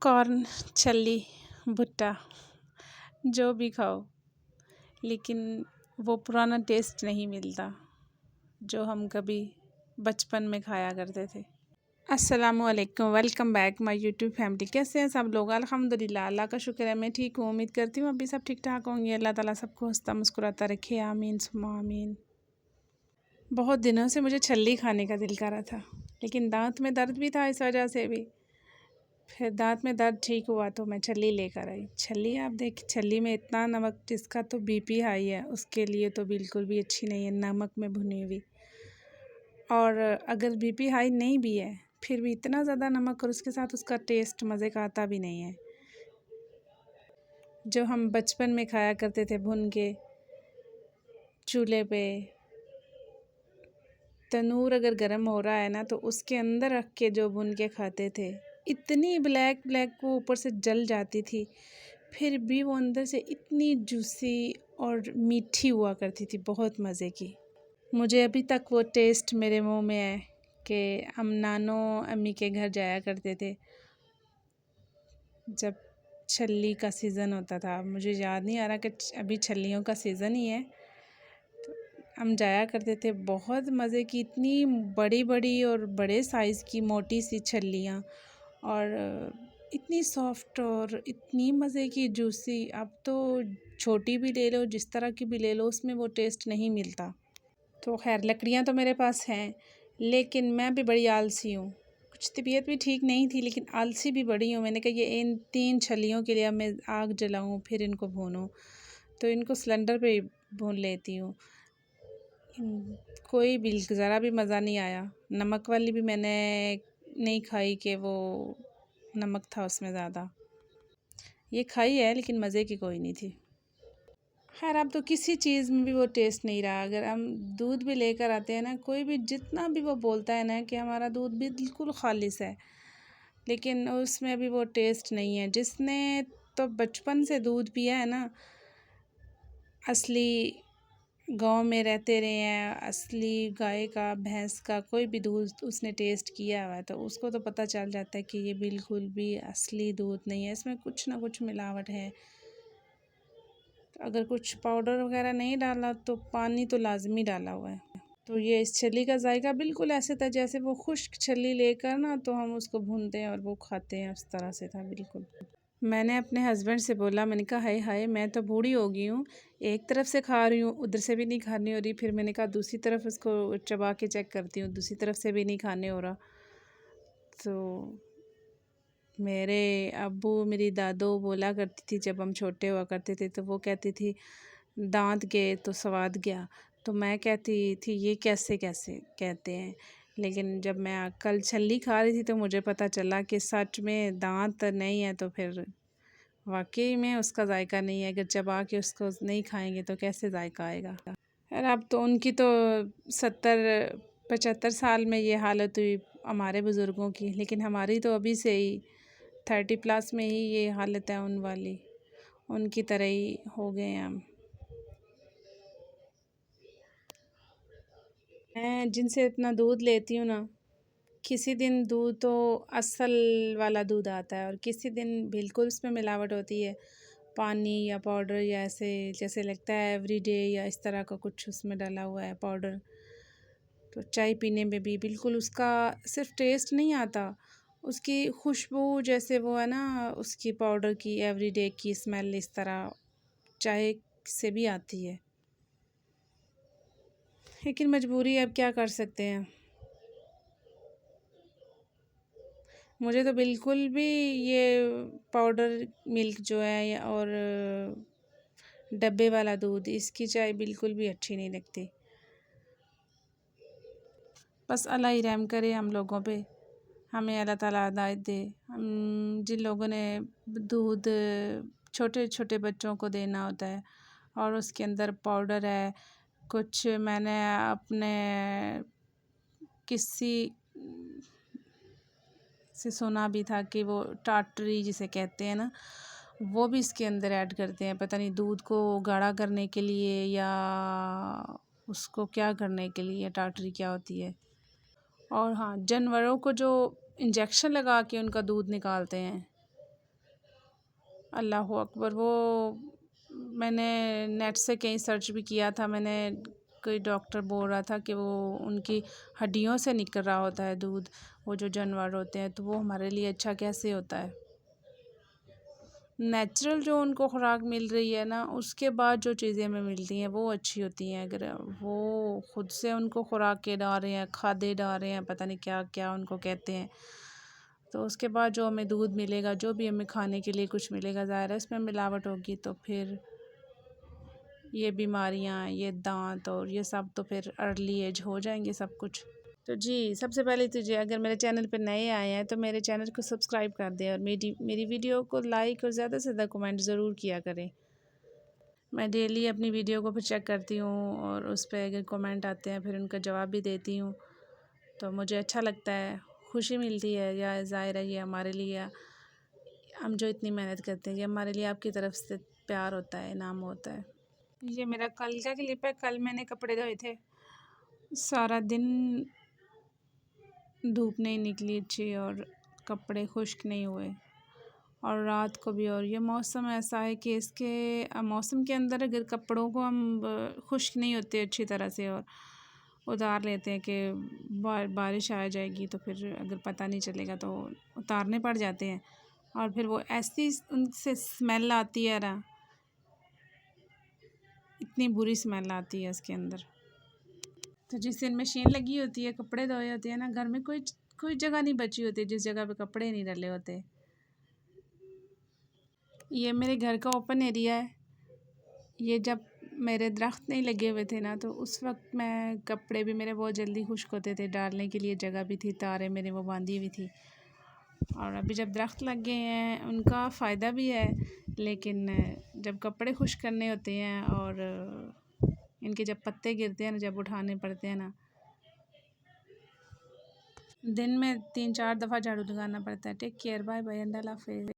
Corn, छल्ली, भुट्टा जो भी खाओ, लेकिन वो पुराना टेस्ट नहीं मिलता जो हम कभी बचपन में खाया करते थे। अस्सलामुअलैकुम, welcome back my YouTube family. कैसे हैं सब लोग? अल्हम्दुलिल्लाह, अल्लाह का शुक्र है मैं ठीक हूँ। उम्मीद करती हूँ अभी सब ठीक ठाक होंगे। अल्लाह ताला सबको हंसता मुस्कुराता रखे, आमीन सुम्मा आमीन। बहुत दिनों से मुझे छल्ली खाने का दिल कर रहा था, लेकिन दांत में दर्द भी था, इस वजह से भी फिर दांत में दर्द ठीक हुआ तो मैं छल्ली लेकर आई। छल्ली आप देख, छल्ली में इतना नमक, जिसका तो बीपी हाई है उसके लिए तो बिल्कुल भी अच्छी नहीं है, नमक में भुनी हुई। और अगर बीपी हाई नहीं भी है फिर भी इतना ज़्यादा नमक, और उसके साथ उसका टेस्ट मज़े का आता भी नहीं है। जो हम बचपन में खाया करते थे भुन के चूल्हे पे, तनूर अगर गर्म हो रहा है ना तो उसके अंदर रख के जो भुन के खाते थे, इतनी ब्लैक ब्लैक वो ऊपर से जल जाती थी, फिर भी वो अंदर से इतनी जूसी और मीठी हुआ करती थी, बहुत मज़े की। मुझे अभी तक वो टेस्ट मेरे मुंह में है कि हम नानो अम्मी के घर जाया करते थे जब छल्ली का सीज़न होता था। मुझे याद नहीं आ रहा कि अभी छल्लियों का सीज़न ही है, हम जाया करते थे। बहुत मज़े की, इतनी बड़ी बड़ी और बड़े साइज़ की मोटी सी छल्लियाँ, और इतनी सॉफ्ट और इतनी मज़े की जूसी। अब तो छोटी भी ले लो, जिस तरह की भी ले लो, उसमें वो टेस्ट नहीं मिलता। तो खैर, लकड़ियाँ तो मेरे पास हैं, लेकिन मैं भी बड़ी आलसी हूँ। कुछ तबीयत भी ठीक नहीं थी, लेकिन आलसी भी बड़ी हूँ। मैंने कहा ये इन 3 छल्लियों के लिए अब मैं आग जलाऊँ फिर इनको भूनूँ, तो इनको सिलेंडर पे ही भून लेती हूँ। कोई भी ज़रा भी मज़ा नहीं आया। नमक वाली भी मैंने नहीं खाई कि वो नमक था उसमें ज़्यादा। ये खाई है लेकिन मज़े की कोई नहीं थी। खैर, अब तो किसी चीज़ में भी वो टेस्ट नहीं रहा। अगर हम दूध भी लेकर आते हैं ना, कोई भी जितना भी वो बोलता है ना कि हमारा दूध बिल्कुल खालिस है, लेकिन उसमें अभी वो टेस्ट नहीं है। जिसने तो बचपन से दूध पिया है ना, असली गांव में रहते रहे हैं, असली गाय का, भैंस का कोई भी दूध उसने टेस्ट किया हुआ है, तो उसको तो पता चल जाता है कि ये बिल्कुल भी असली दूध नहीं है, इसमें कुछ ना कुछ मिलावट है। अगर कुछ पाउडर वगैरह नहीं डाला तो पानी तो लाजमी डाला हुआ है। तो ये इस छल्ली का जायका बिल्कुल ऐसे था जैसे वो खुश्क छल्ली लेकर ना तो हम उसको भूनते हैं और वो खाते हैं, उस तरह से था बिल्कुल। मैंने अपने हस्बैंड से बोला, मैंने कहा हाय हाय, मैं तो बूढ़ी हो गई हूँ, एक तरफ से खा रही हूँ, उधर से भी नहीं खानी हो रही। फिर मैंने कहा दूसरी तरफ उसको चबा के चेक करती हूँ, दूसरी तरफ से भी नहीं खाने हो रहा। तो मेरे अब्बू, मेरी दादो बोला करती थी, जब हम छोटे हुआ करते थे तो वो कहती थी दांत गए तो स्वाद गया। तो मैं कहती थी ये कैसे कैसे कहते हैं, लेकिन जब मैं कल छल्ली खा रही थी तो मुझे पता चला कि सच में दांत नहीं है, तो फिर वाकई में उसका जायका नहीं है। अगर चबा के उसको नहीं खाएंगे तो कैसे जायका आएगा। और अब तो उनकी तो 70-75 साल में ये हालत हुई हमारे बुज़ुर्गों की, लेकिन हमारी तो अभी से ही 30+ में ही ये हालत है उन वाली, उनकी तरह ही हो गए हैं हम। मैं जिनसे इतना दूध लेती हूँ ना, किसी दिन दूध तो असल वाला दूध आता है और किसी दिन बिल्कुल उसमें मिलावट होती है, पानी या पाउडर या ऐसे जैसे लगता है एवरीडे या इस तरह का कुछ उसमें डाला हुआ है पाउडर। तो चाय पीने में भी बिल्कुल उसका सिर्फ टेस्ट नहीं आता, उसकी खुशबू जैसे वो है ना, उसकी पाउडर की एवरीडे की स्मेल इस तरह चाय से भी आती है। लेकिन मजबूरी, अब क्या कर सकते हैं। मुझे तो बिल्कुल भी ये पाउडर मिल्क जो है और डब्बे वाला दूध, इसकी चाय बिल्कुल भी अच्छी नहीं लगती। बस अल्लाह ही रहम करे हम लोगों पे, हमें अल्लाह ताला हिदायत दे। हम जिन लोगों ने दूध छोटे छोटे बच्चों को देना होता है और उसके अंदर पाउडर है कुछ, मैंने अपने किसी से सुना भी था कि वो टाटरी जिसे कहते हैं ना, वो भी इसके अंदर ऐड करते हैं। पता नहीं दूध को गाढ़ा करने के लिए या उसको क्या करने के लिए, टाटरी क्या होती है। और हाँ, जानवरों को जो इंजेक्शन लगा के उनका दूध निकालते हैं, अल्लाह अकबर। वो मैंने नेट से कहीं सर्च भी किया था, मैंने कोई डॉक्टर बोल रहा था कि वो उनकी हड्डियों से निकल रहा होता है दूध, वो जो जानवर होते हैं, तो वो हमारे लिए अच्छा कैसे होता है। नेचुरल जो उनको खुराक मिल रही है ना, उसके बाद जो चीज़ें हमें मिलती हैं वो अच्छी होती हैं। अगर वो खुद से उनको खुराक के डाल रहे हैं, खादे डाल रहे हैं, पता नहीं क्या क्या उनको कहते हैं, तो उसके बाद जो हमें दूध मिलेगा, जो भी हमें खाने के लिए कुछ मिलेगा, ज़ाहिर है इसमें मिलावट होगी, तो फिर ये बीमारियाँ, ये दांत और ये सब तो फिर अर्ली एज हो जाएंगे सब कुछ। तो जी, सबसे पहले तो जी, अगर मेरे चैनल पर नए आए हैं तो मेरे चैनल को सब्सक्राइब कर दें और मेरी वीडियो को लाइक और ज़्यादा से ज़्यादा कमेंट ज़रूर किया करें। मैं डेली अपनी वीडियो को फिर चेक करती हूँ और उस पर अगर कमेंट आते हैं फिर उनका जवाब भी देती हूँ, तो मुझे अच्छा लगता है, खुशी मिलती है। या ज़ाहिर है ये हमारे लिए, हम जो इतनी मेहनत करते हैं, ये हमारे लिए आपकी तरफ से प्यार होता है, इनाम होता है। ये मेरा कल का क्लिप है। कल मैंने कपड़े धोए थे, सारा दिन धूप नहीं निकली अच्छी और कपड़े खुश्क नहीं हुए, और रात को भी। और ये मौसम ऐसा है कि इसके मौसम के अंदर अगर कपड़ों को हम खुश्क नहीं होते अच्छी तरह से और उतार लेते हैं कि बारिश आ जाएगी, तो फिर अगर पता नहीं चलेगा तो उतारने पड़ जाते हैं, और फिर वो ऐसी उनसे स्मेल आती है ना, इतनी बुरी स्मेल आती है इसके अंदर। तो जिस दिन मशीन लगी होती है, कपड़े धोए होते हैं ना, घर में कोई जगह नहीं बची होती जिस जगह पे कपड़े नहीं डले होते। ये मेरे घर का ओपन एरिया है। ये जब मेरे दरख्त नहीं लगे हुए थे ना, तो उस वक्त मैं कपड़े भी मेरे बहुत जल्दी खुश्क होते थे, डालने के लिए जगह भी थी, तारें मेरे वो बांधी हुई थी। और अभी जब दरख्त लग गए हैं उनका फ़ायदा भी है, लेकिन जब कपड़े खुश्क करने होते हैं और इनके जब पत्ते गिरते हैं ना, जब उठाने पड़ते हैं ना, दिन में 3-4 दफ़ा झाड़ू लगाना पड़ता है। टेक केयर, बाय बाय, अल्लाह हाफ़िज़।